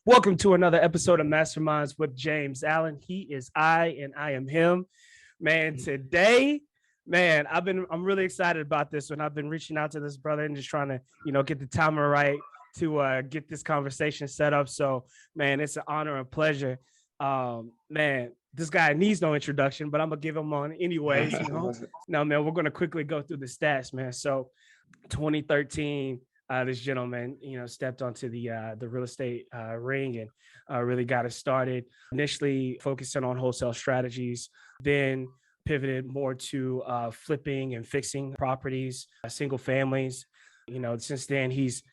Welcome to another episode of Masterminds with James Allen. He is I and I am him. Man, today, I'm really excited about this one. I've been reaching out to this brother and just trying to, get the timer right to get this conversation set up. So, man, it's an honor and pleasure. Man, this guy needs no introduction, but I'm gonna give him one anyways. No, man, we're gonna quickly go through the stats, man. So 2013, this gentleman, stepped onto the real estate ring and really got it started. Initially focusing on wholesale strategies, then pivoted more to flipping and fixing properties, single families. Since then he's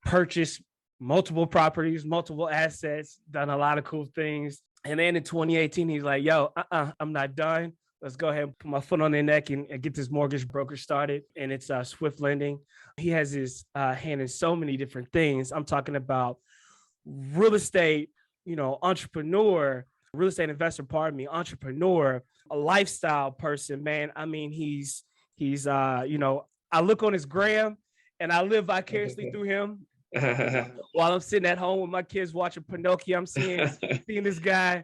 purchased multiple properties, multiple assets, done a lot of cool things. And then in 2018, he's like, yo, I'm not done. Let's go ahead and put my foot on their neck and get this mortgage broker started. And it's Swift Lending. He has his hand in so many different things. I'm talking about real estate, entrepreneur, real estate investor, entrepreneur, a lifestyle person, man. I mean, he's I look on his gram and I live vicariously through him. While I'm sitting at home with my kids watching Pinocchio, I'm seeing this guy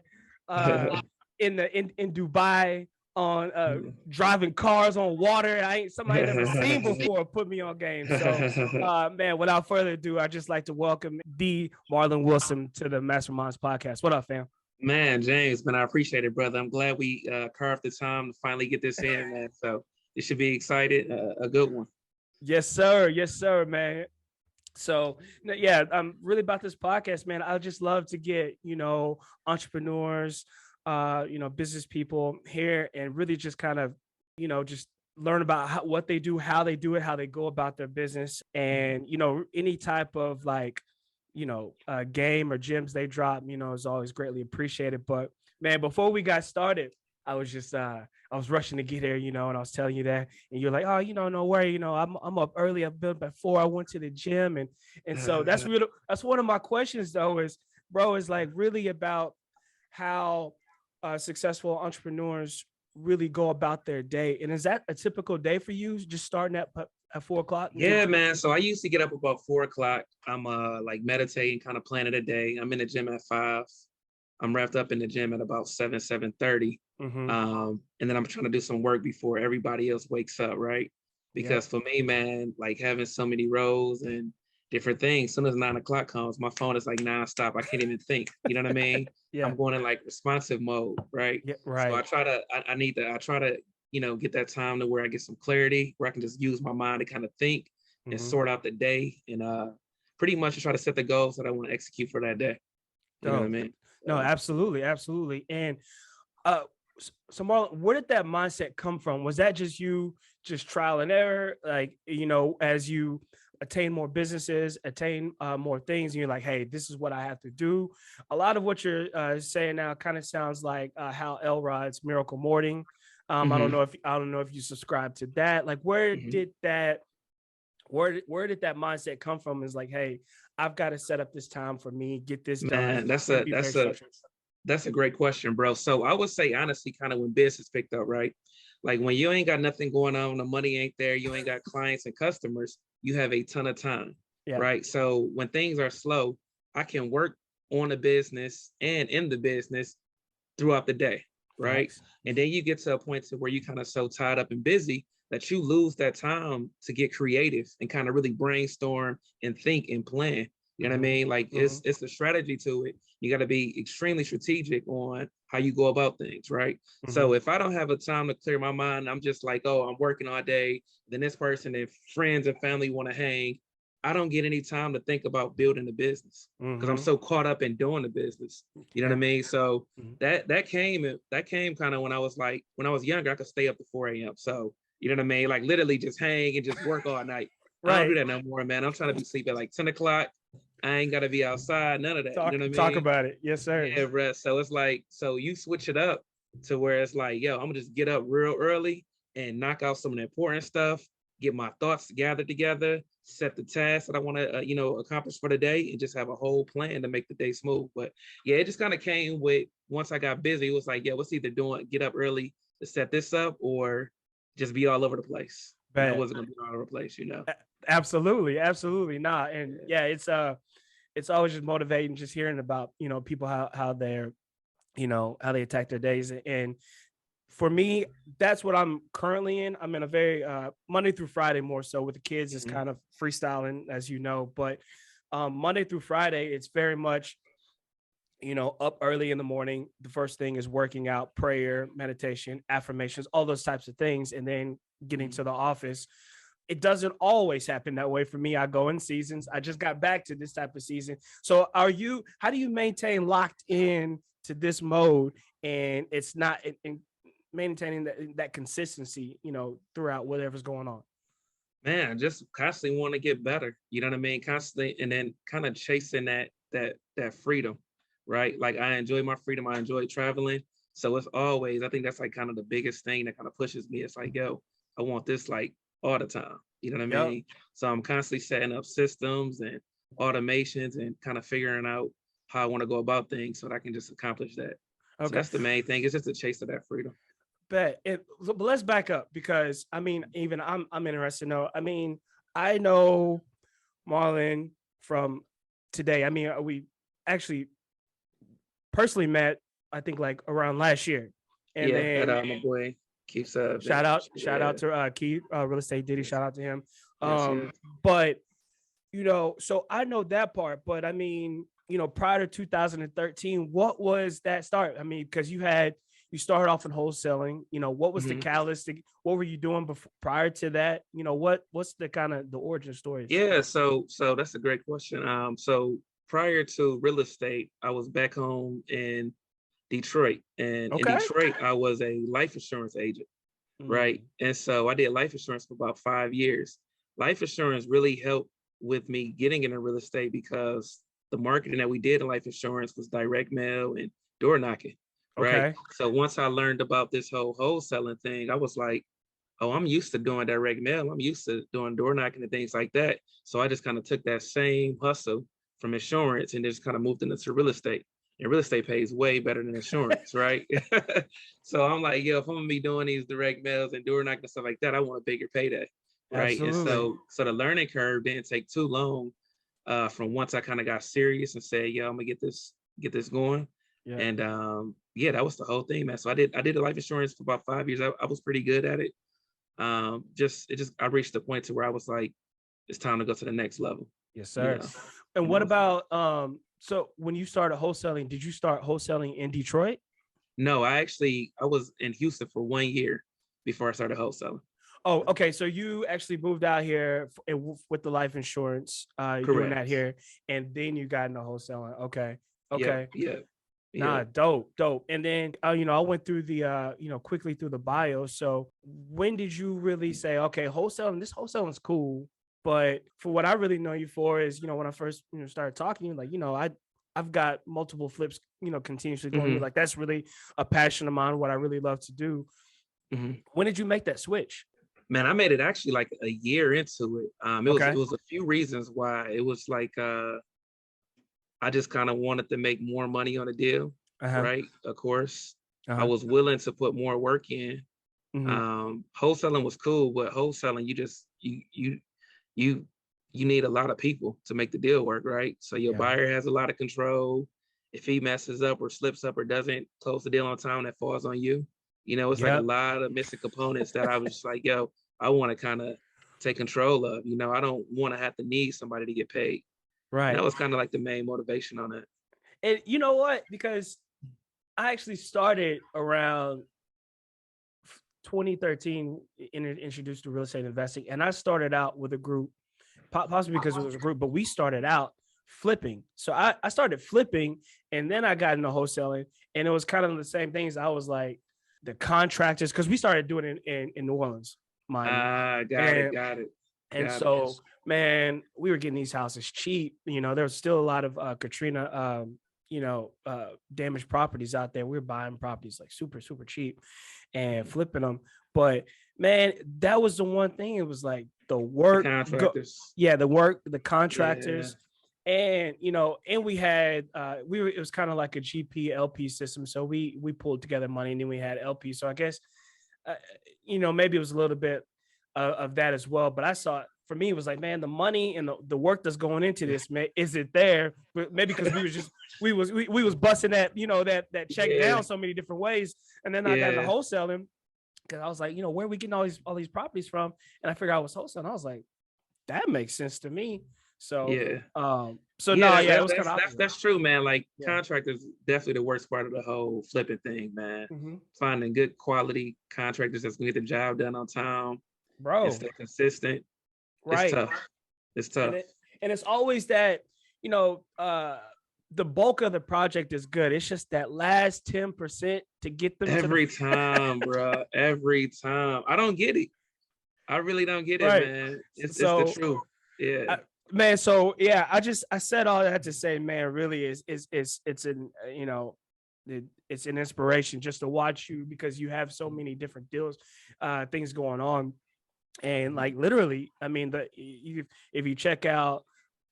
in Dubai on driving cars on water. Somebody never seen before put me on game. So man, without further ado, I'd just like to welcome the Marlon Wilson to the Masterminds podcast. What up, fam? Man, James, man, I appreciate it, brother. I'm glad we carved the time to finally get this in, man. So it should be excited, a good one. Yes, sir. Yes, sir, man. So yeah, I'm really about this podcast, man. I just love to get, entrepreneurs, business people here and really just kind of, just learn about what they do, how they do it, how they go about their business, and, any type of game or gems they drop, is always greatly appreciated. But man, before we got started, I was just I was rushing to get here, and I was telling you that, and you're like, oh, no worry, I'm up early. I've been before I went to the gym, and so that's one of my questions though is like really about how successful entrepreneurs really go about their day. And is that a typical day for you? Just starting at 4:00? Yeah, man. So I used to get up about 4:00. I'm like meditating, kind of planning a day. I'm in the gym at 5. I'm wrapped up in the gym at about 7:30. And then I'm trying to do some work before everybody else wakes up, right? Because for me, man, like having so many roles and different things, as soon as 9:00 comes, my phone is like nonstop. I can't even think. You know what I mean? Yeah. I'm going in like responsive mode, right? Yeah, right. So I try to, get that time to where I get some clarity, where I can just use my mind to kind of think and sort out the day and pretty much try to set the goals that I want to execute for that day. You know what I mean? No, absolutely. Absolutely. And so Marlon, where did that mindset come from? Was that just you, just trial and error? Like, as you attain more businesses, attain more things, and you're like, hey, this is what I have to do. A lot of what you're saying now kind of sounds like Hal Elrod's Miracle Morning. I don't know if you subscribe to that. Like, where did that mindset come from? Is like, hey, I've got to set up this time for me, get this done. Man, that's a great question, bro. So I would say honestly, kind of when business picked up, right? Like when you ain't got nothing going on, the money ain't there, you ain't got clients and customers, you have a ton of time, right? So when things are slow, I can work on the business and in the business throughout the day, right? Nice. And then you get to a point to where you kind of so tied up and busy that you lose that time to get creative and kind of really brainstorm and think and plan. You know what I mean? Like it's a strategy to it. You got to be extremely strategic on how you go about things, right? So if I don't have a time to clear my mind, I'm just like, oh, I'm working all day. Then this person and friends and family want to hang. I don't get any time to think about building a business because I'm so caught up in doing the business. You know what I mean? So that came kind of when I was younger, I could stay up to 4 a.m. So you know what I mean? Like literally just hang and just work all night. Right. I don't do that no more, man. I'm trying to be sleep at like 10 o'clock. I ain't gotta be outside, none of that. You know what I mean? Talk about it. Yes, sir. Yeah, bro. So it's like, so you switch it up to where it's like, yo, I'm gonna just get up real early and knock out some of the important stuff, get my thoughts gathered together, set the tasks that I want to, accomplish for the day, and just have a whole plan to make the day smooth. But yeah, it just kind of came with once I got busy. It was like, yeah, what's either get up early to set this up or just be all over the place. I wasn't gonna be all over the place, Absolutely, absolutely not. And yeah, it's it's always just motivating just hearing about, people, how they're, how they attack their days. And for me, that's what I'm currently in. I'm in a very Monday through Friday, more so with the kids. It's Mhm. kind of freestyling, as you know, but Monday through Friday, it's very much, up early in the morning. The first thing is working out, prayer, meditation, affirmations, all those types of things. And then getting Mhm. to the office. It doesn't always happen that way for me. I go in seasons. I just got back to this type of season. So how do you maintain locked in to this mode, and it's not in maintaining that consistency, throughout whatever's going on? Man, just constantly want to get better. You know what I mean? Constantly, and then kind of chasing that freedom, right? Like I enjoy my freedom. I enjoy traveling. So it's always, I think that's like kind of the biggest thing that kind of pushes me. It's like, yo, I want this like all the time. You know what I Yep. mean? So I'm constantly setting up systems and automations and kind of figuring out how I want to go about things so that I can just accomplish that. So Okay. that's the main thing. It's just a chase of that freedom. But let's back up, because I mean, even I'm interested to know. I mean, I know Marlon from today. I mean, we actually personally met, I think, like around last year. And Yeah, that then my boy keeps shout out yeah. to Keith, real estate Diddy, Yes, shout out to him. yes, yes. But so I know that part, but I mean, prior to 2013, what was that start? I mean, because you started off in wholesaling. What was the Mhm. catalyst? What were you doing before, prior to that? What's the kind of the origin stories? Yeah, so that's a great question. So prior to real estate, I was back home in Detroit, and in Okay. Detroit, I was a life insurance agent, right? Mm, And so I did life insurance for about 5 years. Life insurance really helped with me getting into real estate because the marketing that we did in life insurance was direct mail and door knocking, right? okay. So once I learned about this whole wholesaling thing, I was like, oh, I'm used to doing direct mail. I'm used to doing door knocking and things like that. So I just kind of took that same hustle from insurance and just kind of moved into real estate. And real estate pays way better than insurance, right? So I'm like, yo, if I'm gonna be doing these direct mails and door knocking and stuff like that, I want a bigger payday, right? And Absolutely. so the learning curve didn't take too long from once I kind of got serious and said, yeah, I'm gonna get this going. Yeah. And yeah, that was the whole thing, man. So I did the life insurance for about 5 years. I was pretty good at it. Just I reached the point to where I was like, it's time to go to the next level, Yes, you sir. know, And you what know. about so when you started wholesaling, did you start wholesaling in Detroit? No, I was in Houston for 1 year before I started wholesaling. Oh, okay. So you actually moved out here with the life insurance, doing that Correct. here, and then you got into wholesaling. Okay. Yep, Okay. yep, Nah, yep. dope. And then, I went through the, quickly through the bio. So when did you really say, okay, this wholesaling is cool, but for what I really know you for is, when I first, started talking, like, I've got multiple flips, continuously going. Hmm. Like, that's really a passion of mine, what I really love to do. Hmm. When did you make that switch? Man, I made it actually like a year into it. It Okay. was a few reasons why. It was like I just kind of wanted to make more money on a deal, Uh-huh. right? Of course, I Uh-huh. was willing to put more work in. Hmm. Wholesaling was cool, but wholesaling, you you need a lot of people to make the deal work, right? So your Yeah. buyer has a lot of control. If he messes up or slips up or doesn't close the deal on time, that falls on you. It's like a Yep. lot of missing components that I was just like, yo, I want to kind of take control of. I don't want to have to need somebody to get paid. And that Right. was kind of like the main motivation on it. And you know what? Because I actually started around 2013 introduced to real estate investing, and I started out with a group, possibly because it was a group, but we started out flipping. So I started flipping, and then I got into wholesaling, and it was kind of the same things. I was like the contractors, because we started doing it in New Orleans, mind you, Ah, got it, and got it, and got it. so, man, we were getting these houses cheap. There was still a lot of Katrina, damaged properties out there. We were buying properties like super, super cheap and Mhm. flipping them. But man, that was the one thing. It was like the The work, contractors. yeah, the work, the Yeah. contractors, and and we had it was kind of like a GP LP system. So we pulled together money, and then we had LP. So I guess maybe it was a little bit of that as well. But I saw for me, it was like, man, the money and the work that's going into this, man, is it there? But maybe because we was busting that, that check down so many different ways. And then I got into wholesaling because I was like, where are we getting all these properties from? And I figured out it was wholesaling. I was like, that makes sense to me. So it was kind of that's true, man. Like contractors, definitely the worst part of the whole flipping thing, man. Finding good quality contractors that's gonna get the job done on time, bro, and stay consistent. Right, it's tough. It's tough, and it's always that the bulk of the project is good. It's just that last 10% to get them every time, bro. Every time, I don't get it. I really don't get it, man. It's the truth. Yeah. Man, so yeah, I said all that to say, man, really it's an it's an inspiration just to watch you because you have so many different deals, things going on, and like literally, I mean, if you check out,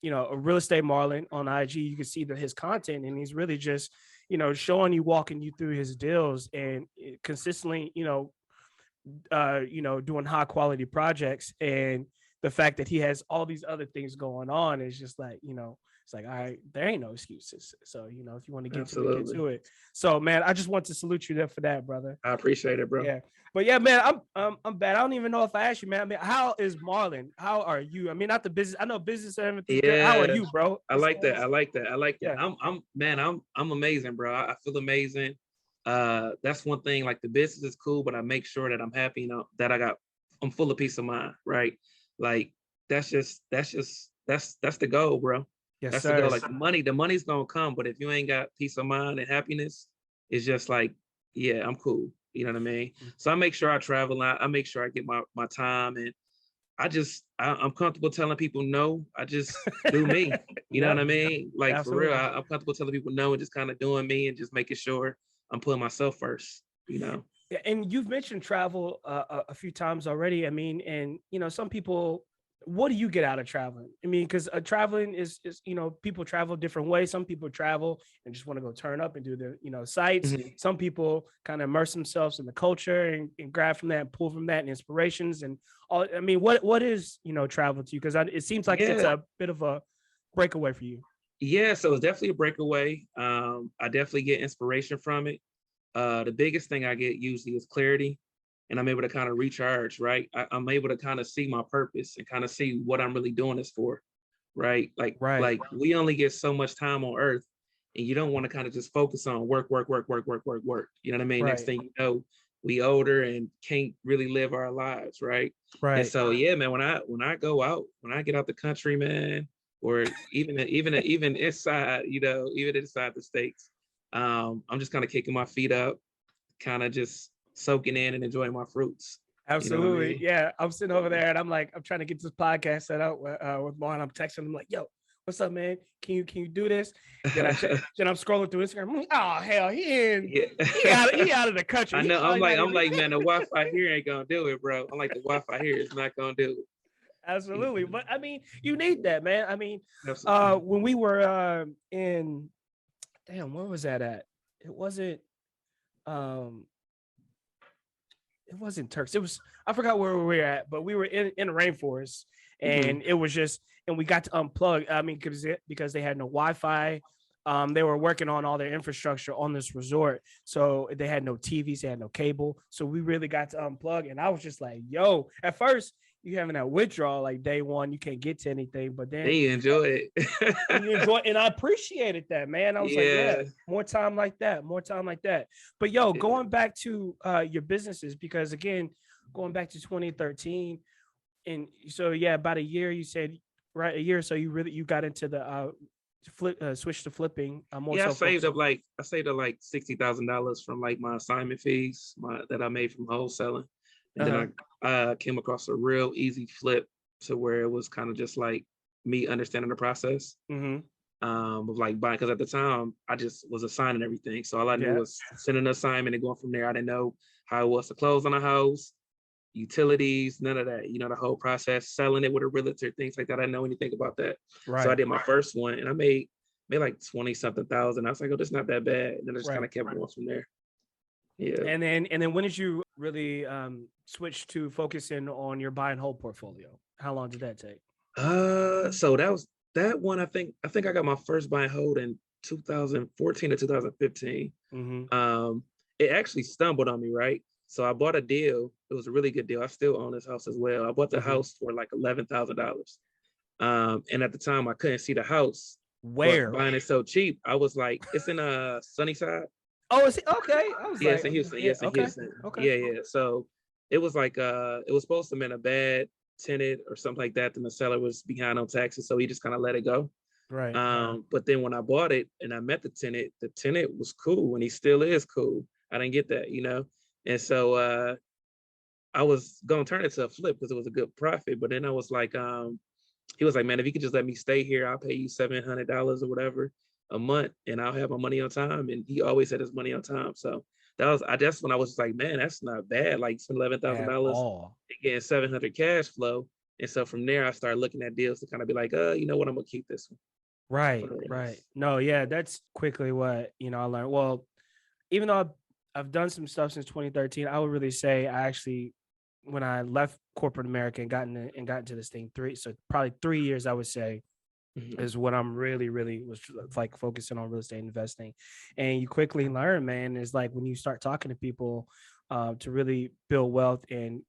a Real Estate Marlon on IG, you can see that his content, and he's really just showing you, walking you through his deals, and consistently, doing high quality projects. And the fact that he has all these other things going on is just like, it's like, all right, there ain't no excuses. So, if you want to get to it. So, man, I just want to salute you there for that, brother. I appreciate it, bro. Yeah. But yeah, man, I'm bad. I don't even know if I asked you, man. I mean, how is Marlon? How are you? I mean, not the business. I know business and everything. Yeah. How are you, bro? I like that. Yeah. I'm amazing, bro. I feel amazing. That's one thing. Like the business is cool, but I make sure that I'm happy, that I'm full of peace of mind, right? Like that's the goal, bro. Yes, that's sir. the goal. Like the money's gonna come, but if you ain't got peace of mind and happiness, it's just like, yeah, I'm cool. You know what I mean? So I make sure I travel out. I make sure I get my time, and I'm comfortable telling people no. I just do me. You know what I mean? Like absolutely. For real, I'm comfortable telling people no and just kind of doing me and just making sure I'm putting myself first. Yeah, and you've mentioned travel a few times already. I mean, and some people, what do you get out of traveling? I mean, because traveling is people travel different ways. Some people travel and just want to go turn up and do the sites. Mm-hmm. Some people kind of immerse themselves in the culture and grab from that, and pull from that, and inspirations and all. I mean, what is travel to you? Because it seems like it's a bit of a breakaway for you. Yeah, so it's definitely a breakaway. I definitely get inspiration from it. The biggest thing I get usually is clarity, and I'm able to kind of recharge, right? I'm able to kind of see my purpose and kind of see what I'm really doing this for, right? Like we only get so much time on earth, and you don't want to kind of just focus on work. You know what I mean? Right. Next thing you know, we older and can't really live our lives, right? Right. And so, yeah, man, when I go out, when I get out the country, man, or even inside, even inside the States, I'm just kind of kicking my feet up, kind of just soaking in and enjoying my fruits. Absolutely. I mean? Yeah. I'm sitting over there and I'm trying to get this podcast set up with Marlon. I'm texting him like, yo, what's up, man? Can you do this? Then I'm scrolling through Instagram. Oh, hell, he out of the country. I know. I'm like, man, the Wi-Fi here ain't gonna do it, bro. I'm like, the Wi-Fi here is not gonna do it. Absolutely. But I mean, you need that, man. I mean, when we were where was that at? It wasn't Turks. It was, I forgot where we were at, but we were in the rainforest, and it was just, and we got to unplug. I mean, because they had no Wi-Fi. They were working on all their infrastructure on this resort. So they had no TVs, they had no cable. So we really got to unplug. And I was just like, yo, at first you having that withdrawal, like day one, you can't get to anything, but then you enjoy it. And I appreciated that, man. I was like, yeah, more time like that. But yo, going back to your businesses, because again, going back to 2013, and so about a year, you said, right? A year or so, you got into the switch to flipping. I saved up like $60,000 from like my assignment fees that I made from wholesaling. And then I came across a real easy flip to where it was kind of just like me understanding the process of like buying, because at the time I just was assigning everything. So all I knew was sending an assignment and going from there. I didn't know how it was to close on a house, utilities, none of that, the whole process, selling it with a realtor, things like that. I didn't know anything about that. Right. So I did my first one and I made like 20-something thousand. I was like, oh, that's not that bad. And then I just kind of kept going from there. Yeah. And then when did you really switch to focusing on your buy and hold portfolio? How long did that take? So that one. I think I got my first buy and hold in 2014 or 2015. Mm-hmm. Um, it actually stumbled on me, right? So I bought a deal. It was a really good deal. I still own this house as well. I bought the Mm-hmm. house for like $11,000. And at the time I couldn't see the house, but Where? buying it so cheap, I was like, it's in Sunnyside. Oh, is it okay? I was Yes, like, in Houston. yeah, Yes, in okay, Houston. okay, Yeah. So it was like it was supposed to have been a bad tenant or something like that. Then the seller was behind on taxes, so he just kind of let it go. right. But then when I bought it and I met the tenant was cool and he still is cool. I didn't get that. And so I was gonna turn it to a flip because it was a good profit. But then I was like, he was like, man, if you could just let me stay here, I'll pay you $700 or whatever a month and I'll have my money on time. And he always had his money on time. So that's when I was like, man, that's not bad. Like spend At $11,000 all. getting 700 cash flow. And so from there, I started looking at deals to kind of be like, you know what, I'm gonna keep this one. Right, right. No, yeah, that's quickly what I learned. Well, even though I've done some stuff since 2013, I would really say I actually, when I left corporate America and got into this thing probably 3 years, I would say, Mhm. is what I'm really was like focusing on real estate investing. And you quickly learn, man, is like when you start talking to people to really build wealth and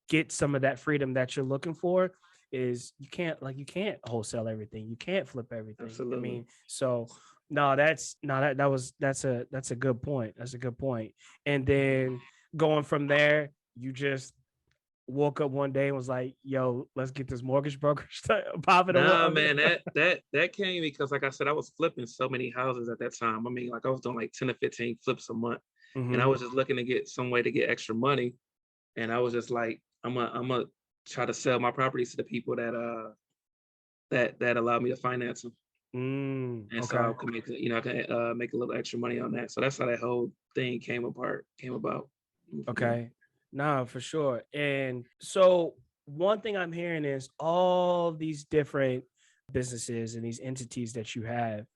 get some of that freedom that you're looking for, is you can't wholesale everything. You can't flip everything. I Absolutely. mean, so no, that's a good point. That's a good point. And then going from there, you just woke up one day and was like, yo, let's get this mortgage broker popping. Nah, man, that came because, like I said, I was flipping so many houses at that time. I mean, like I was doing like 10 to 15 flips a month, and I Mm-hmm. was just looking to get some way to get extra money. And I was just like, I'm gonna try to sell my properties to the people that allow me to finance them, and so Okay. I can make a little extra money on that. So that's how that whole thing came about. Okay. No, for sure. And so one thing I'm hearing is all these different businesses and these entities that you have.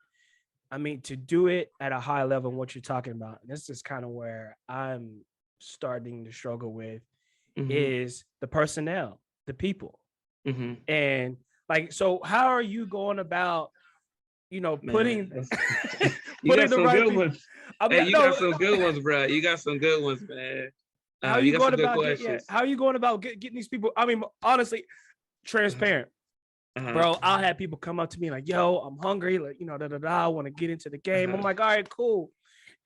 I mean, to do it at a high level, what you're talking about, and this is kind of where I'm starting to struggle with, Mm-hmm. is the personnel, the people. Mm-hmm. And like, so how are you going about, Man, putting you putting got the some right good people? ones. I Hey, mean, you got no, some good ones, bro. You got some good ones, man. how are You you got going some good about questions. how are you going about getting these people? I mean, honestly, transparent. Uh-huh. Bro, I'll have people come up to me like, yo, I'm hungry, like, I want to get into the game. I'm Uh-huh. like, all right, cool.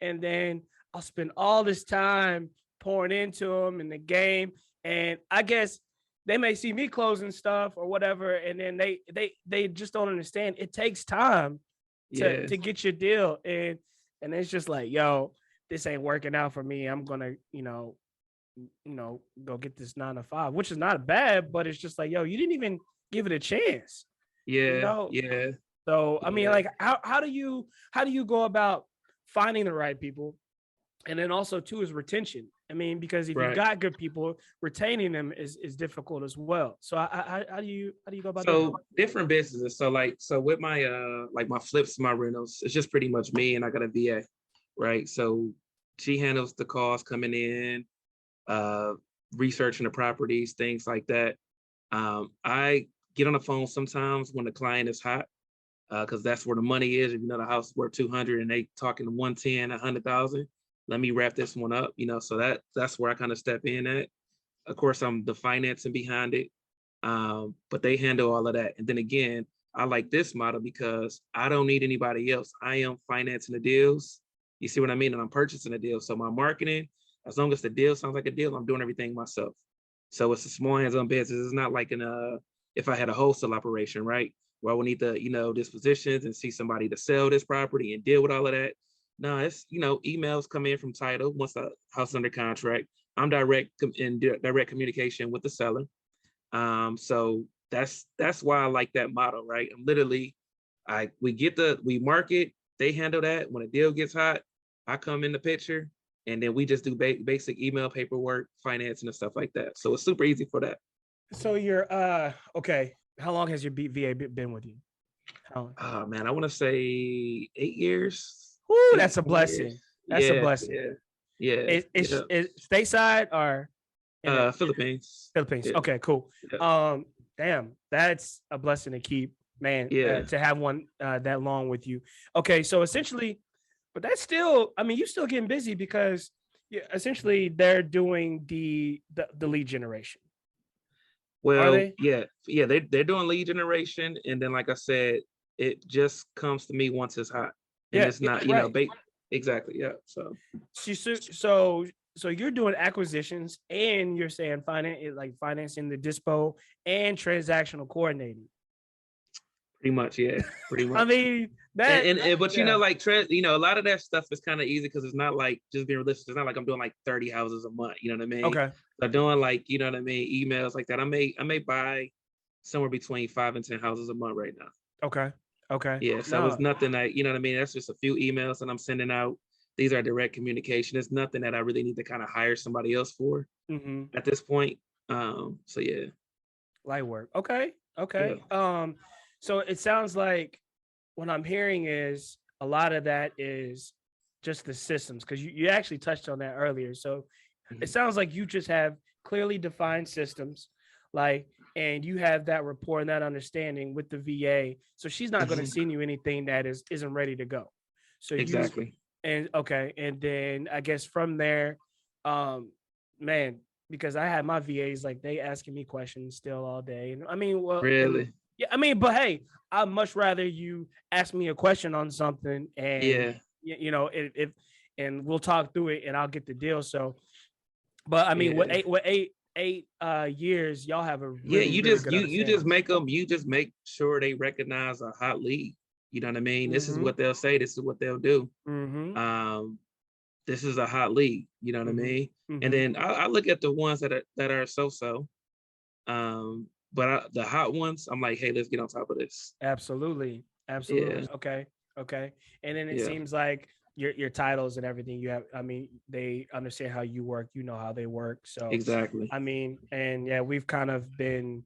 And then I'll spend all this time pouring into them in the game. And I guess they may see me closing stuff or whatever, and then they just don't understand. It takes time to Yeah. get your deal. And it's just like, yo, this ain't working out for me. I'm gonna, go get this 9 to 5, which is not bad, but it's just like, yo, you didn't even give it a chance, you Yeah. know? Yeah. So, I mean, Yeah. like, how do you go about finding the right people? And then also too is retention. I mean, because if you Right. got good people, retaining them is difficult as well. So how do you go about doing that? So different businesses. So with my like my flips, my rentals, it's just pretty much me and I got a VA, right? So she handles the calls coming in, uh, researching the properties, things like that. I get on the phone sometimes when the client is hot, because that's where the money is. If you know the house is worth 200 and they talking 110, 100,000, let me wrap this one up. So that's where I kind of step in at. Of course, I'm the financing behind it, but they handle all of that. And then again, I like this model because I don't need anybody else. I am financing the deals. You see what I mean? And I'm purchasing the deal. So my marketing, as long as the deal sounds like a deal, I'm doing everything myself. So it's a small hands-on business. It's not like if I had a wholesale operation, right? Where I would need the, dispositions and see somebody to sell this property and deal with all of that. No, it's, emails come in from title once the house is under contract. I'm in direct communication with the seller. So that's why I like that model, right? I'm literally, we market, they handle that. When a deal gets hot, I come in the picture, and then we just do basic email paperwork, financing and stuff like that. So it's super easy for that. So you're okay. How long has your VA been with you? How long? Man, I want to say 8 years, Woo, eight, that's a 9 years. blessing. That's a Yeah, blessing. yeah, yeah, Is yeah. stateside or in the Philippines. Philippines? Yeah, Okay, cool. yeah. Damn, that's a blessing to keep, man. Yeah. To have one that long with you. Okay, so essentially, but that's still, I mean, you're still getting busy because essentially they're doing the lead generation. Are Well, they? yeah, they're doing lead generation, and then like I said, it just comes to me once it's hot, and Yeah, it's not, right. exactly, yeah. So So you're doing acquisitions and you're saying financing the dispo and transactional coordinating. pretty much, yeah, pretty I much. mean that But yeah. like a lot of that stuff is kind of easy because it's not like just being realistic. It's not like I'm doing like 30 houses a month. You know what I mean? Okay. I'm doing like, you know what I mean, emails like that. I may buy somewhere between 5 and 10 houses a month right now. Okay. Okay. Yeah, so it's No. nothing that, you know what I mean. That's just a few emails that I'm sending out. These are direct communication. It's nothing that I really need to kind of hire somebody else for Mm-hmm. at this point. So yeah, Light work. Okay. yeah. Okay. So it sounds like what I'm hearing is a lot of that is just the systems because you actually touched on that earlier. So it Mhm. sounds like you just have clearly defined systems, like, and you have that rapport and that understanding with the VA. So she's not going to Mhm. send you anything that isn't ready to go. So you Exactly. and okay, and then I guess from there, um, man, because I had my VAs like they asking me questions still all day, and I mean, well, and Really. yeah, I mean, but hey, I'd much rather you ask me a question on something, and Yeah. if and we'll talk through it, and I'll get the deal. So, but I mean, Yeah. what eight years, y'all have a Yeah, really really good you just understanding. make them, you just make sure they recognize a hot lead. You know what I mean? This is Mm-hmm. what they'll say, this is what they'll do. Mm-hmm. Um, this is a hot lead, you know what I Mm-hmm. mean? And Mm-hmm. then I look at the ones that are so-so. The hot ones, I'm like, hey, let's get on top of this. Absolutely. Yeah, Absolutely. Okay. Okay. And then it yeah, seems like your titles and everything you have, I mean, they understand how you work, you know how they work. So, exactly. I mean, and yeah, we've kind of been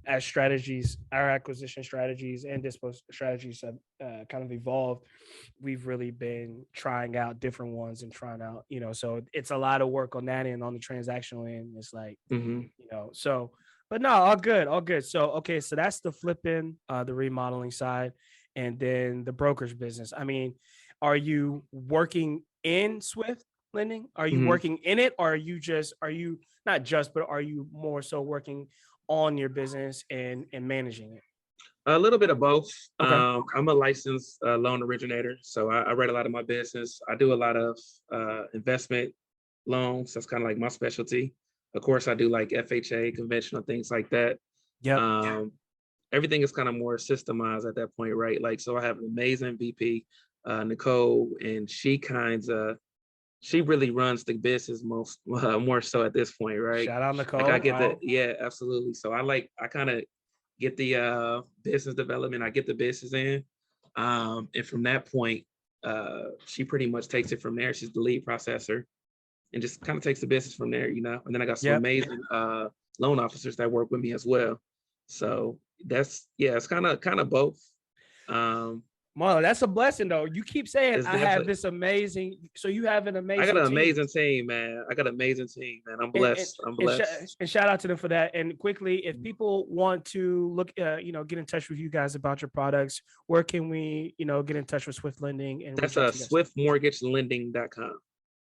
as strategies, our acquisition strategies and dispo strategies have kind of evolved. We've really been trying out different ones and trying out, so it's a lot of work on that end, on the transactional end. It's like, Hmm. so but no, all good, all good. So okay, so that's the flipping, the remodeling side, and then the brokerage business. I mean, are you working in Swift lending? Are you Hmm. working in it, or are you not just, but are you more so working on your business and managing it? A little bit of both. Okay. I'm a licensed loan originator, so I write a lot of my business. I do a lot of investment loans. That's kind of like my specialty. Of course, I do like FHA, conventional things like that. Yep. Um, Everything is kind of more systemized at that point, right? Like, so I have an amazing VP, Nicole, and she really runs the business most more so at this point, right? Shout out Like I Nicole. get the yeah, absolutely. So I kind of get the business development, I get the business in. And from that point, she pretty much takes it from there. She's the lead processor and just kind of takes the business from there, you know. And then I got some Yep. amazing loan officers that work with me as well. So that's yeah, it's kind of both. Um, Marlon, that's a blessing though. You keep saying it's I have definitely this amazing, so you have an I got amazing an team. amazing team, man. I got an amazing team, man. I'm and and, blessed. I'm blessed. and shout out to them for that. And quickly, if people want to look, get in touch with you guys about your products, where can we, get in touch with Swift Lending and That's reach out to you guys? swiftmortgagelending.com.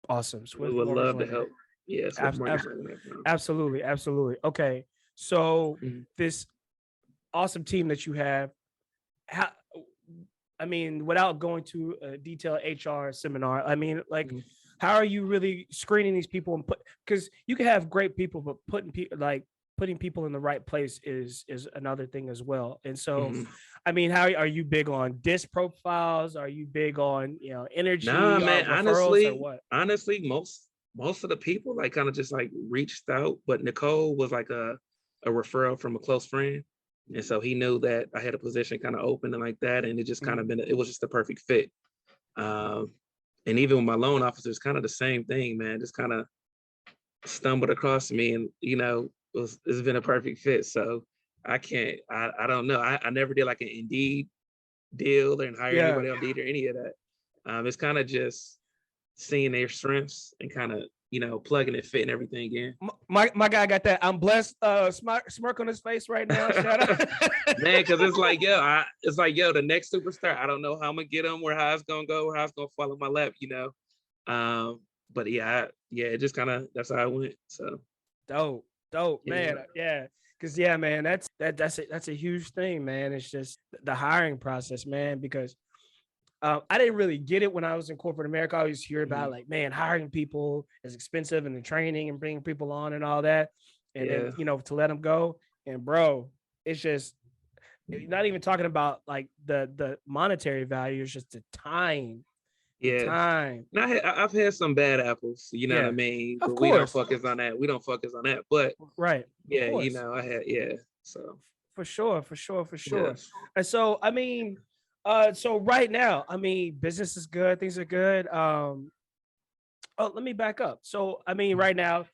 Awesome, We Swift would Mortgage love to Lending. help. Yeah, swiftmortgagelending.com. Absolutely, absolutely. Okay, so Mhm. this awesome team that you have, how? I mean, without going to a detailed HR seminar, I mean, like, Mhm. how are you really screening these people and because you can have great people, but putting people in the right place is another thing as well. And so, Mhm. I mean, how are you big on disc profiles? Are you big on Nah, energy or man. referrals or what? Honestly, most of the people like kind of just like reached out, but Nicole was like a referral from a close friend, and so he knew that I had a position kind of open and like that, and it just kind of Mhm. been it was just a perfect fit. Um, and even with my loan officers, kind of the same thing, man. Just kind of stumbled across me, and it's been a perfect fit. So I don't know. I never did like an Indeed deal and hire Yeah. anybody on Indeed or any of that. It's kind of just seeing their strengths and kind of plugging and fitting everything in. My guy got that I'm blessed smirk on his face right now. Shout out. Man, because it's like, yo, the next superstar, I don't know how I'm gonna get him, or how it's gonna go, or how it's gonna fall in my lap, But it just kind of, that's how I went. So dope, man. Yeah. Cause man, that's a huge thing, man. It's just the hiring process, man, because I didn't really get it when I was in corporate America. I always hear about like, man, hiring people is expensive and the training and bringing people on and all that. And then, to let them go. And bro, it's just not even talking about like the monetary value. It's just the time. Yeah. Time. Now, I've had some bad apples, you know what I mean? But we don't focus on that. We don't focus on that. But right. Yeah, I had, so. For sure. Yes. And so, I mean, so right now, I mean, business is good, things are good. Let me back up. So, I mean, right now,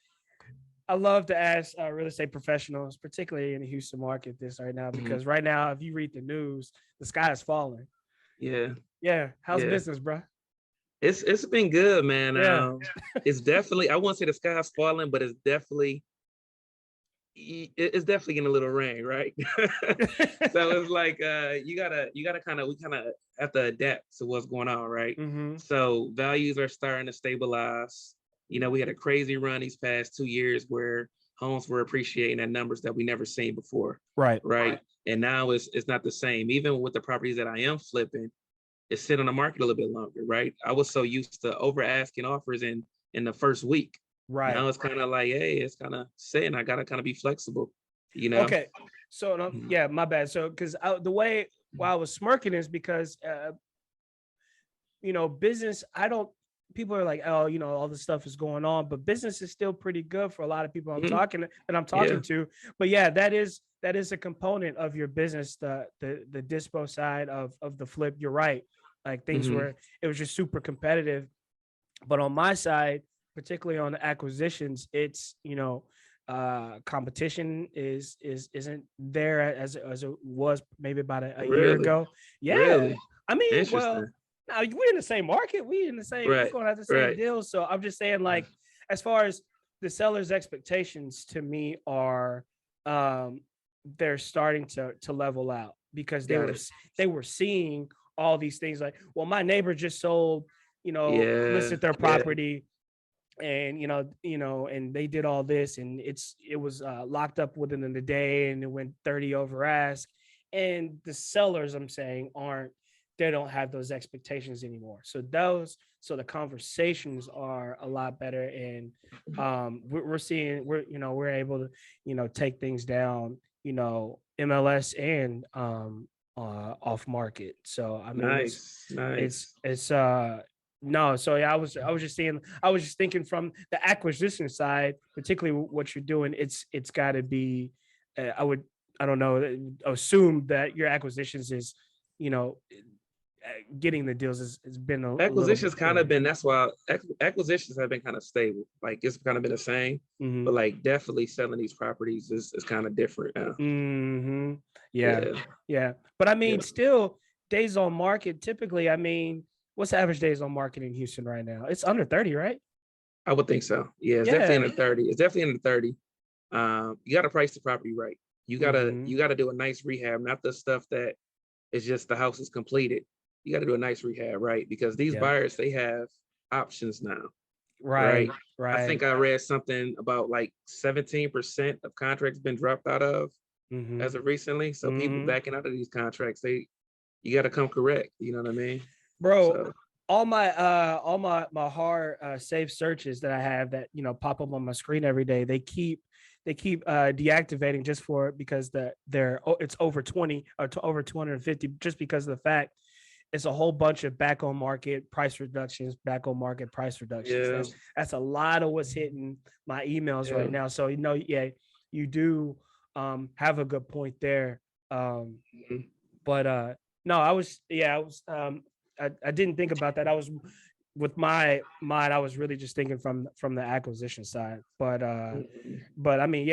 I love to ask real estate professionals, particularly in the Houston market, this right now, because right now, if you read the news, the sky is falling. Yeah. Yeah. How's business, bro? It's been good, man. Yeah. It's definitely, I won't say the sky's falling, but it's definitely getting a little rain, right? So it's like we kind of have to adapt to what's going on, right? So values are starting to stabilize. We had a crazy run these past 2 years where homes were appreciating at numbers that we never seen before. Right. And now it's not the same. Even with the properties that I am flipping, it's sitting on the market a little bit longer, right? I was so used to over asking offers in the first week. Right. Now it's kind of like, hey, it's kind of saying I gotta kind of be flexible, Okay. So my bad. So because the way why I was smirking is because business, people are like, oh, all this stuff is going on, but business is still pretty good for a lot of people I'm talking to. But that is a component of your business, the dispo side of the flip. You're right. Like things were, it was just super competitive. But on my side, particularly on the acquisitions, it's, competition isn't there as it was maybe about a year ago. Yeah. Really? I mean, well, now we're in the same market. We're going to have the same deals. So I'm just saying, like, as far as the seller's expectations to me are, they're starting to level out because they were seeing all these things like, well, my neighbor just sold, listed their property and, and they did all this and it was locked up within the day and it went 30 over ask. And the sellers, I'm saying, they don't have those expectations anymore. So the conversations are a lot better. And we're seeing, we're able to, take things down, MLS and off market. So I mean, nice. It's no. So I was just thinking from the acquisition side, particularly what you're doing. It's got to be. I don't know. Assume that your acquisitions is, getting the deals has been acquisitions kind of been. That's why acquisitions have been kind of stable. Like it's kind of been the same, but like definitely selling these properties is kind of different now. Yeah. But I mean, still days on market. Typically, I mean, what's the average days on market in Houston right now? It's under 30, right? I would think so. Yeah, it's definitely under 30. It's definitely under 30. You got to price the property right. You gotta do a nice rehab, not the stuff that is just the house is completed. You got to do a nice rehab, right? Because these buyers, they have options now. Right. I think I read something about like 17% of contracts been dropped out of as of recently. So people backing out of these contracts, you got to come correct. You know what I mean? Bro, all my hard saved searches that I have that, pop up on my screen every day, they keep deactivating just because it's over 20 or over 250 just because of the fact it's a whole bunch of back on market price reductions. That's a lot of what's hitting my emails right now. So, you do have a good point there. But no, I didn't think about that. I was with my mind, I was really just thinking from the acquisition side. But I mean,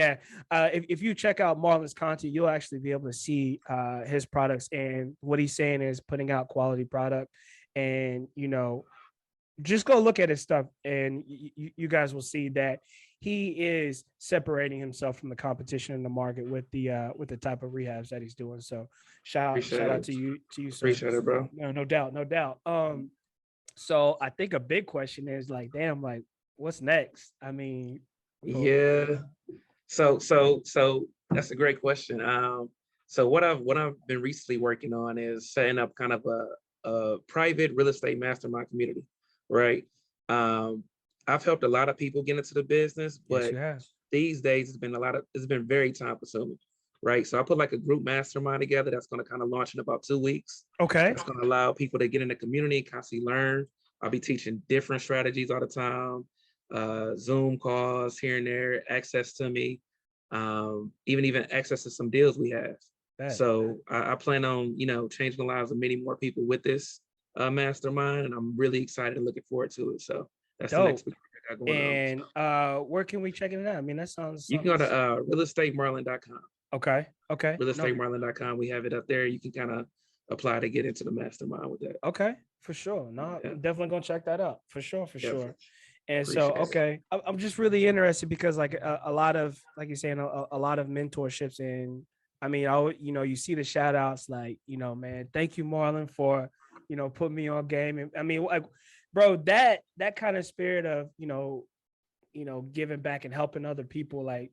if you check out Marlon's content, you'll actually be able to see his products, and what he's saying is putting out quality product. And just go look at his stuff, and you guys will see that he is separating himself from the competition in the market with the type of rehabs that he's doing. So shout Appreciate out it. to you, sir. Appreciate it, bro. No, no doubt, no doubt. So I think a big question is like, damn, like, what's next? I mean, Yeah. So that's a great question. So what I've been recently working on is setting up kind of a private real estate mastermind community, right? Um, I've helped a lot of people get into the business, yes, but you have. these days it's been very time consuming, right? So I put like a group mastermind together that's going to kind of launch in about 2 weeks. Okay. That's going to allow people to get in the community, constantly learn. I'll be teaching different strategies all the time, Zoom calls here and there, access to me, even access to some deals we have. Bet. So I plan on, changing the lives of many more people with this mastermind, and I'm really excited and looking forward to it. So that's the next Dope. big thing I got going on. And where can we check it out? I mean, that sounds You can go something. to realestatemarlon.com. Okay. Okay. No. Realestatemarlon.com. We have it up there. You can kind of apply to get into the mastermind with that. Okay. For sure. No, Yeah, I'm definitely gonna check that out. For sure. For definitely. sure. And so, Appreciate it. okay, I'm just really interested because, like, a lot of, like you're saying, a lot of mentorships, and I mean, you see the shout outs, like, man, thank you, Marlon, for, putting me on game. And I mean, like, bro, that kind of spirit of, giving back and helping other people, like,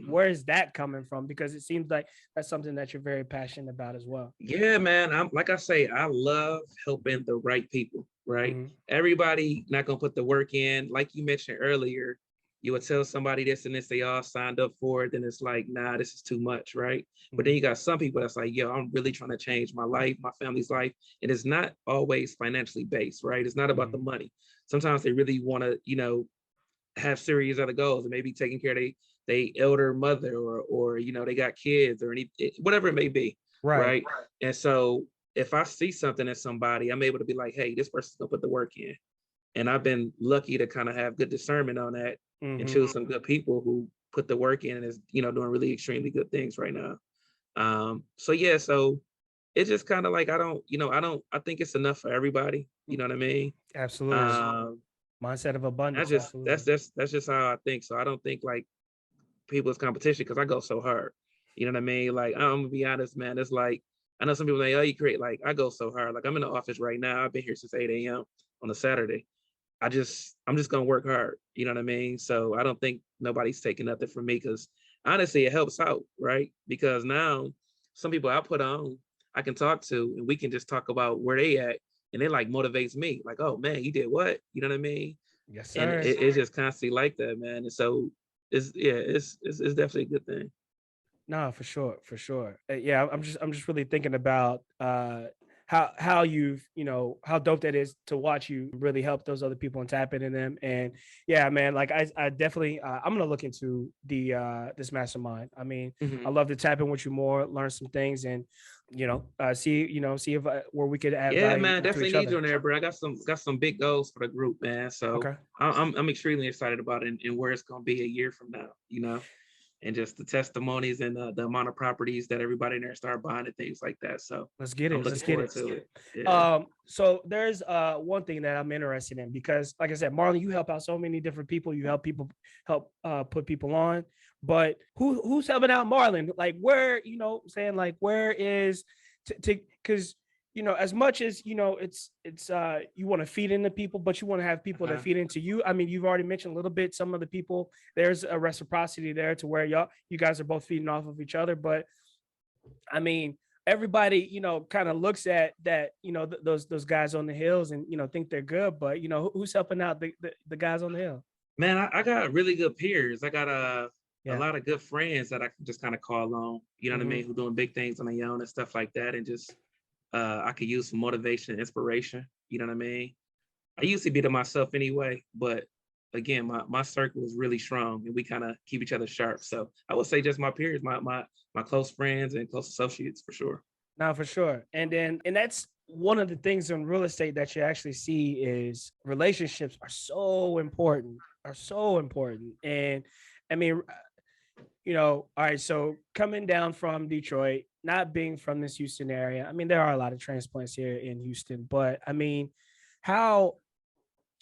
where is that coming from? Because it seems like that's something that you're very passionate about as well. Yeah, man. I'm like I say, I love helping the right people, right? Mm-hmm. Everybody not gonna put the work in. Like you mentioned earlier, you would tell somebody this and this, they all signed up for it, then it's like, nah, this is too much, right? But then you got some people that's like, yo, I'm really trying to change my life, my family's life. And it's not always financially based, right? It's not about the money. Sometimes they really want to, have serious other goals and maybe taking care of they elder mother or they got kids or whatever it may be, Right. right? And so if I see something in somebody, I'm able to be like, hey, this person's gonna put the work in. And I've been lucky to kind of have good discernment on that and choose some good people who put the work in and is doing really extremely good things right now. So yeah, so it's just kind of like I think it's enough for everybody. You know what I mean? Absolutely. Um, Mindset of abundance. that's Absolutely. just how I think. So I don't think like people's competition because I go so hard. You know what I mean? Like I'm gonna be honest, man. It's like I know some people say, "Oh, you create." Like I go so hard. Like I'm in the office right now. I've been here since 8 a.m. on a Saturday. I'm just gonna work hard. You know what I mean? So I don't think nobody's taking nothing from me because honestly, it helps out, right? Because now some people I put on, I can talk to, and we can just talk about where they at, and it like motivates me. Like, oh man, you did what? You know what I mean? Yes, And sir. it's just constantly like that, man. And so it's definitely a good thing. No, for sure, for sure. Yeah, I'm just really thinking about how you've how dope that is to watch you really help those other people and tap into them. And yeah, man, like I definitely I'm gonna look into the this mastermind. I mean, I Mhm. love to tap in with you more, learn some things, and see if where we could add Yeah, value man, to definitely each need you other. on there, bro. I got some big goals for the group, man. So Okay. I'm extremely excited about it and where it's gonna be a year from now, and just the testimonies and the amount of properties that everybody in there start buying and things like that. So Let's get I'm it. looking Let's get forward it. to it. Yeah. So there's one thing that I'm interested in because, like I said, Marlon, you help out so many different people. You help put people on. But who's helping out Marlon? Like where, saying like where is to because as much as it's you want to feed into people, but you want to have people that Uh-huh. feed into you. I mean, you've already mentioned a little bit some of the people. There's a reciprocity there to where you guys are both feeding off of each other, but I mean, everybody, kind of looks at that, those guys on the hills and think they're good, but who's helping out the guys on the hill? Man, I got really good peers. I got a Yeah. lot of good friends that I can just kind of call on, you know what I Hmm. mean, who doing big things on their own and stuff like that. And just I could use some motivation and inspiration, you know what I mean? I used to be to myself anyway, but again, my circle is really strong and we kind of keep each other sharp. So I would say just my peers, my close friends and close associates for sure. Now for sure. And that's one of the things in real estate that you actually see is relationships are so important. And I mean, all right, so coming down from Detroit, not being from this Houston area, I mean, there are a lot of transplants here in Houston, but I mean, how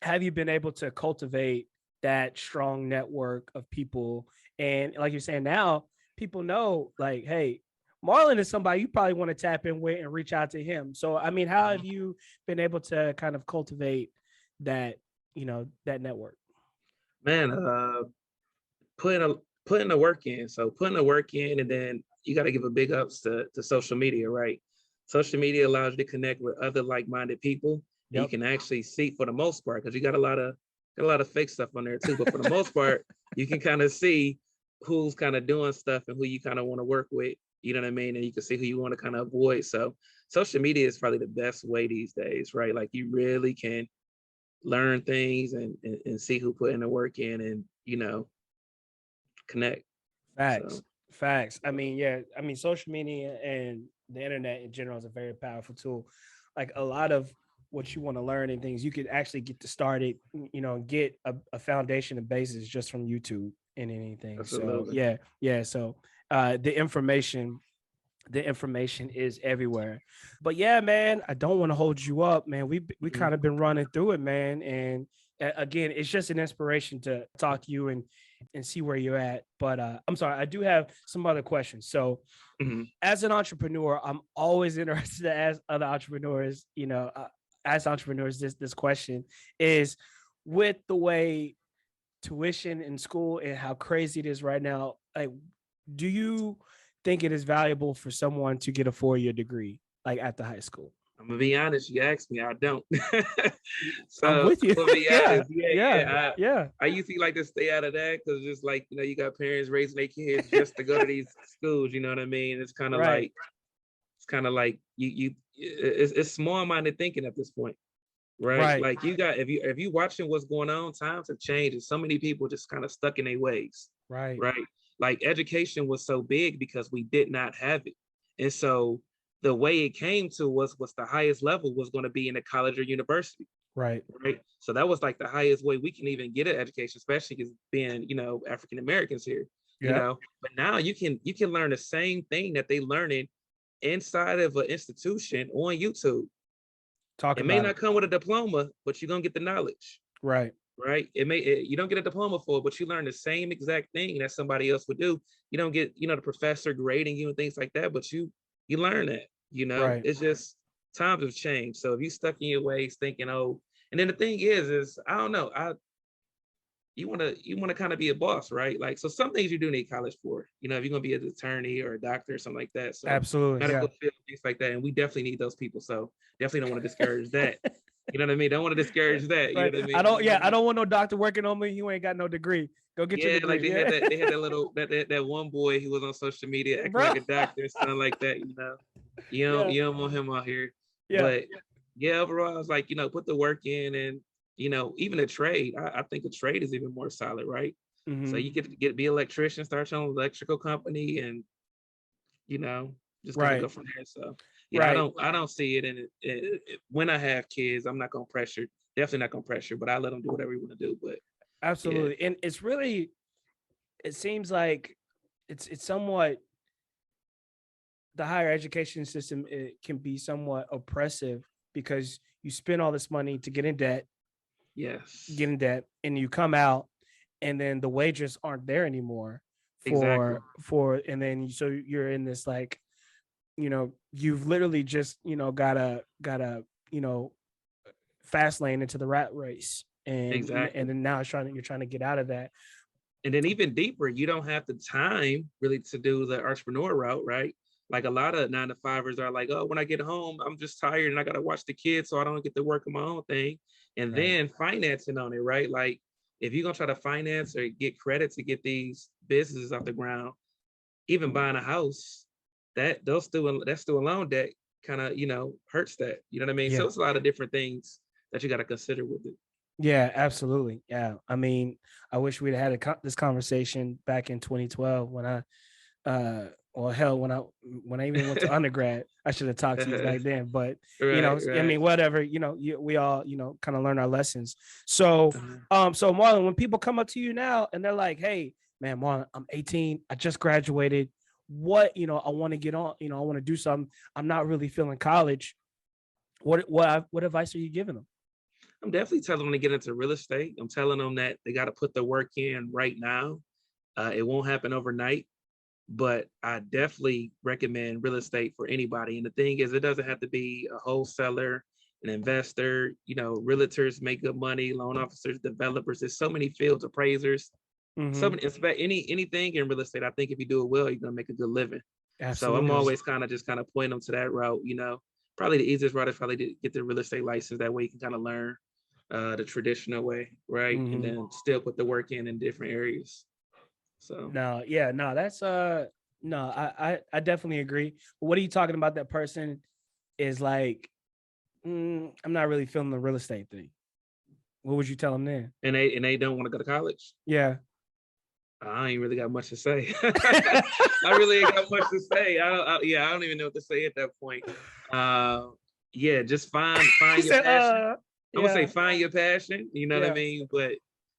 have you been able to cultivate that strong network of people? And like you're saying now, people know, like, hey, Marlon is somebody you probably want to tap in with and reach out to him. So, I mean, how have you been able to kind of cultivate that, that network? Man, putting a putting the work in. So putting the work in, and then you got to give a big ups to social media, right? Social media allows you to connect with other like-minded people. And you Yep. can actually see for the most part, because you got a lot of fake stuff on there too. But for the most part, you can kind of see who's kind of doing stuff and who you kind of want to work with. You know what I mean? And you can see who you want to kind of avoid. So social media is probably the best way these days, right? Like you really can learn things and see who put in the work in and connect. Facts. So Facts. I mean, yeah. I mean, social media and the internet in general is a very powerful tool. Like a lot of what you want to learn and things, you could actually get to start it, get a foundation and basis just from YouTube and anything. So absolutely. yeah, yeah. So the information is everywhere. But yeah, man, I don't want to hold you up, man. We Mhm. kind of been running through it, man. And again, it's just an inspiration to talk to you and see where you're at. But I'm sorry, I do have some other questions. So Mhm. as an entrepreneur, I'm always interested to ask other entrepreneurs, as entrepreneurs, this question is, with the way tuition in school and how crazy it is right now, like, do you think it is valuable for someone to get a 4-year degree like after high school? I'm gonna be honest. You asked me, I don't. I'm So with you. I'm gonna be Yeah, honest. Yeah, yeah, yeah. yeah. I usually like to stay out of that because just like you got parents raising their kids just to go to these schools. You know what I mean? Right, It's kind of like it's small minded thinking at this point, right? right, Like you got if you watching what's going on, times have changed, and so many people just kind of stuck in their ways, right, right? Like education was so big because we did not have it, and so the way it came to was the highest level was going to be in a college or university, right. right? So that was like the highest way we can even get an education, especially as being African Americans here, Yep. But now you can learn the same thing that they learning inside of an institution on YouTube. Talk It may about not it. come with a diploma, but you're gonna get the knowledge, Right, right? You don't get a diploma for it, but you learn the same exact thing that somebody else would do. You don't get the professor grading you and things like that, but you learn that. right. It's just times have changed. So if you stuck in your ways thinking, oh, and then the thing is I don't know, you wanna kind of be a boss, right? Like so some things you do need college for, if you're gonna be an attorney or a doctor or something like that. So Absolutely. Yeah. medical field, things like that. And we definitely need those people. So definitely don't want to discourage that. You know what I mean? Don't want to discourage that. You Right. know what I I mean? don't. Yeah. I don't want no doctor working on me. You ain't got no degree. Go get your Yeah, like degree. they had Yeah. that they had that little that one boy who was on social media acting Bro. like a doctor and something like that, You don't Yeah. you don't want him out here. Yeah. But yeah, overall I was like, put the work in and even a trade. I think a trade is even more solid, right? So Hmm. you get be an electrician, start your own electrical company and you know, just kind of Right. go from there. So yeah, I Right. don't see it. And when I have kids, I'm not gonna pressure. Definitely not gonna pressure, but I let them do whatever you want to do. But yeah, Absolutely. And it's really. It seems like it's somewhat, the higher education system, it can be somewhat oppressive because you spend all this money to yes, and you come out, and then the wages aren't there anymore exactly, and then so you're in this, like, you've literally just, gotta, you know fast lane into the rat race, and exactly. then now you're trying to get out of that. And then even deeper, you don't have the time really to do the entrepreneur route, right? Like a lot of 9 to 5ers are like, oh, when I get home, I'm just tired and I gotta watch the kids, so I don't get to work on my own thing. And Right. then financing on it, right? Like if you're gonna try to finance or get credit to get these businesses off the ground, even buying a house, that's still a loan debt kind of hurts that. You know what I mean? So Yeah. it's a lot of different things that you got to consider with it. Yeah, absolutely. Yeah. I mean, I wish we'd had this conversation back in 2012 when well, hell, when I even went to undergrad, I should have talked to you back then. But Right, I right. mean, whatever. We all kind of learn our lessons. So, so Marlon, when people come up to you now and they're like, "Hey, man, Marlon, I'm 18. I just graduated. What I want to get on. I want to do something. I'm not really feeling college. What advice are you giving them?" I'm definitely telling them to get into real estate. I'm telling them that they got to put the work in right now. It won't happen overnight, but I definitely recommend real estate for anybody. And the thing is, it doesn't have to be a wholesaler, an investor. You know, realtors make good money, loan officers, developers. There's so many fields, appraisers. So Mm-hmm. many, it's about anything in real estate. I think if you do it well, you're gonna make a good living. So I'm Absolutely. always kind of just kind of pointing them to that route. You know, probably the easiest route is probably to get the real estate license. That way you can kind of learn the traditional way, right? And Mm-hmm. then still put the work in different areas. So No, yeah, no, that's no, I definitely agree. But what are you talking about? That person is like, I'm not really feeling the real estate thing. What would you tell them then? and they don't want to go to college. Yeah. I ain't really got much to say. I really ain't got much to say. I don't even know what to say at that point. Uh, yeah, just He find your said, passion. I'm gonna say yeah, find your passion. You know what I yeah. mean? But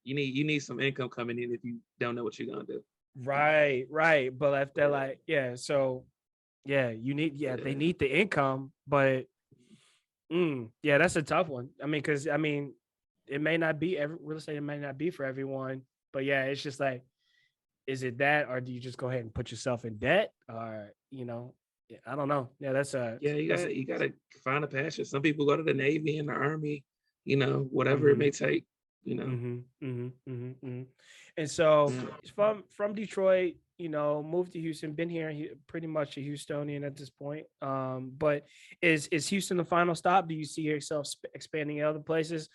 you need some income coming in if you don't know what you're gonna do. Right, right. But if they're like, yeah, so yeah, they Yeah. need the income, but yeah, that's a tough one. I mean, because it may not be every real estate, it may not be for everyone, but yeah, it's just like, is it that, or do you just go ahead and put yourself in debt, or yeah, I don't know. Yeah, Yeah, that's you gotta find a passion. Some people go to the Navy and the Army, whatever it mm-hmm, may take, you know. mm-hmm, mm-hmm, mm-hmm, mm-hmm. And so Yeah. from Detroit, moved to Houston, been here pretty much a Houstonian at this point. But is Houston the final stop? Do you see yourself expanding in other places?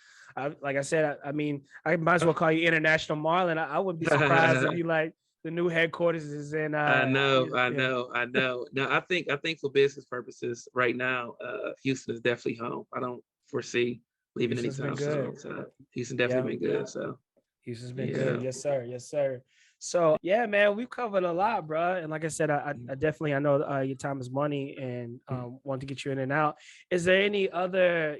Like I said, I mean, I might as well call you International Marlon. I wouldn't be surprised if you like the new headquarters is in I know, I yeah. know, I know. No, I think for business purposes right now, Houston is definitely home. I don't foresee leaving Houston's been anytime good. soon. So Houston Yeah. definitely been good. So Houston's been good. yeah. Yes, sir. Yes, sir. So yeah, man, we've covered a lot, bro. And like I said, I definitely I know your time is money, and want to get you in and out. Is there any other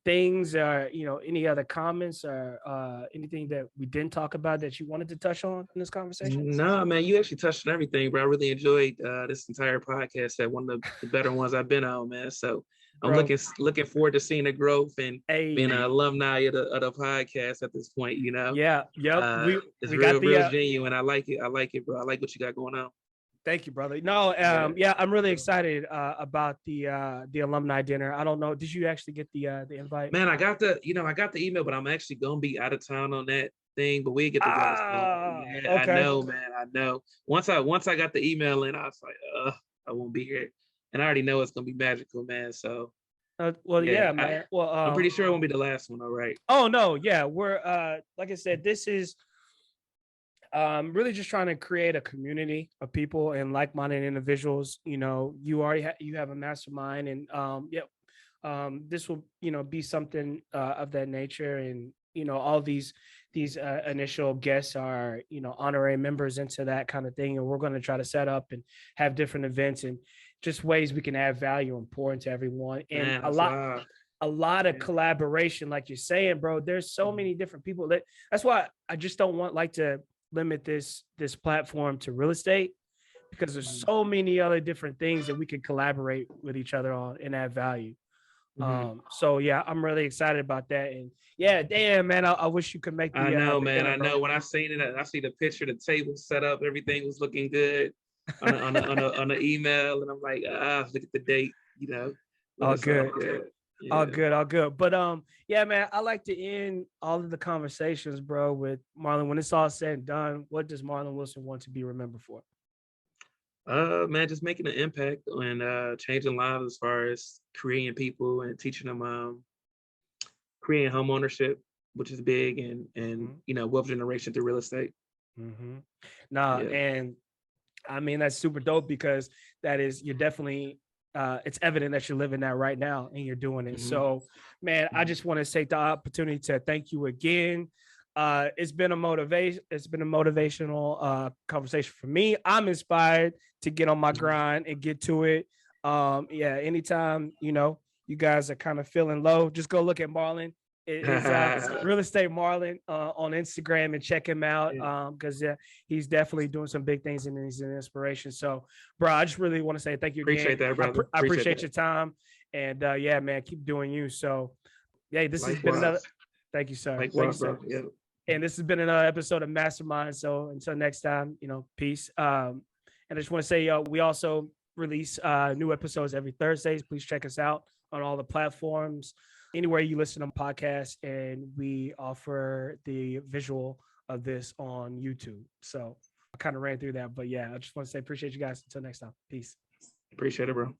things, or any other comments, or anything that we didn't talk about that you wanted to touch on in this conversation? No, man, you actually touched on everything, bro. I really enjoyed this entire podcast. That one of the better ones I've been on, man. So I'm Bro, looking forward to seeing the growth and being an hey, alumni of the podcast at this point. yeah, yep. It's We got real the genuine. I like it. I like it, bro. I like what you got going on. thank you, brother. No, Yeah. yeah, I'm really excited about the alumni dinner. I don't know. Did you actually get the invite? Man, I got the email, but I'm actually gonna be out of town on that thing. But we get together soon. Yeah, I Okay. know, man. I know. Once I got the email in, I was like, I won't be here. And I already know it's gonna be magical, man. So Well, yeah, yeah, man. Well, I'm pretty sure it won't be the last one, all right. oh no, yeah, we're like I said, this is really just trying to create a community of people and like-minded individuals. You already you have a mastermind, and yeah, this will be something of that nature. And all these initial guests are honorary members into that kind of thing, and we're going to try to set up and have different events and just ways we can add value and pour into everyone, and Man, that's live. a lot of Yeah. collaboration, like you're saying, bro. There's so many different people that's why I just don't want to limit this platform to real estate, because there's so many other different things that we can collaborate with each other on and add value. Mhm. So yeah, I'm really excited about that. And yeah, damn, man, I wish you could make I know, the man. dinner, I bro. know. When I seen it, I see the picture, the table set up, everything was looking good on the email, and I'm like, look at the date, but All it's all good. good. All Yeah. good, all good. But yeah, man, I like to end all of the conversations, bro, with Marlon. When it's all said and done, what does Marlon Wilson want to be remembered for? Man, just making an impact and changing lives as far as creating people and teaching them creating home ownership, which is big, and wealth generation through real estate. Mm-hmm. Nah, Yeah. and I mean that's super dope, because you're definitely it's evident that you're living that right now and you're doing it. Hmm. So, man, I just want to take the opportunity to thank you again. It's been a motivational conversation for me. I'm inspired to get on my grind and get to it. Yeah, anytime you guys are kind of feeling low, just go look at Marlon. It's real estate Marlon on Instagram, and check him out, because he's definitely doing some big things and he's an inspiration. So, bro, I just really want to say thank you again. Appreciate that, brother. I Appreciate appreciate that. your time, and yeah, man, keep doing you. So Yeah, this has been another. Thank you, sir. Thank you, sir. Bro. Yeah. And this has been another episode of Mastermind. So until next time, peace. And I just want to say we also release new episodes every Thursdays. Please check us out on all the platforms, anywhere you listen to podcasts, and we offer the visual of this on YouTube. So I kind of ran through that, but yeah, I just want to say appreciate you guys. Until next time, peace. Appreciate it, bro.